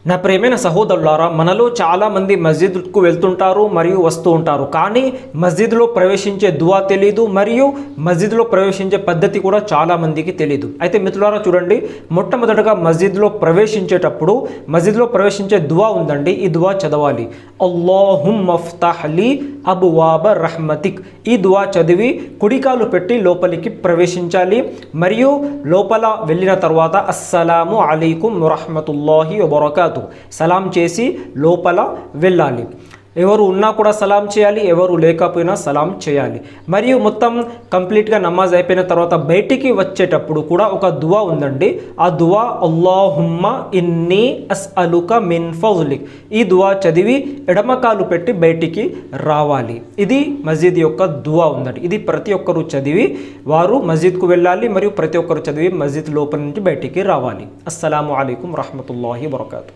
నా ప్రియమైన సహోదరులారా, మనలో చాలామంది మస్జిద్కు వెళ్తుంటారు మరియు వస్తూ ఉంటారు. కానీ మస్జిద్లో ప్రవేశించే దువా తెలీదు మరియు మస్జిద్లో ప్రవేశించే పద్ధతి కూడా చాలామందికి తెలీదు. అయితే మిత్రులారా చూడండి, మొట్టమొదటగా మస్జిద్లో ప్రవేశించేటప్పుడు మస్జిద్లో ప్రవేశించే దువా ఉందండి. ఈ దువా చదవాలి. అల్లాహుమ్మ ఫ్తహ్ లీ అబ్వాబ రహ్మతిక్. ఈ దువా చదివి కుడికాలు పెట్టి లోపలికి ప్రవేశించాలి. మరియు లోపల వెళ్ళిన తర్వాత అస్సలాము అలైకుం వరహ్మతుల్లాహి వబరకాతు సలాం చేసి లోపల వెళ్ళాలి. ఎవరు ఉన్నా కూడా సలాం చేయాలి, ఎవరు లేకపోయినా సలాం చేయాలి. మరియు మొత్తం కంప్లీట్గా నమాజ్ అయిపోయిన తర్వాత బయటికి వచ్చేటప్పుడు కూడా ఒక దువా ఉందండి. ఆ దువా అల్లాహుమ్మ ఇన్నీ అస్అలుక మిన్ ఫజ్లిక్. ఈ దువా చదివి ఎడమకాలు పెట్టి బయటికి రావాలి. ఇది మస్జిద్ యొక్క దువా ఉందండి. ఇది ప్రతి ఒక్కరూ చదివి వారు మస్జిద్కు వెళ్ళాలి మరియు ప్రతి ఒక్కరు చదివి మస్జిద్ లోపల నుంచి బయటికి రావాలి. అస్సలాము అలైకుం వరహ్మతుల్లాహి వబరకాతు.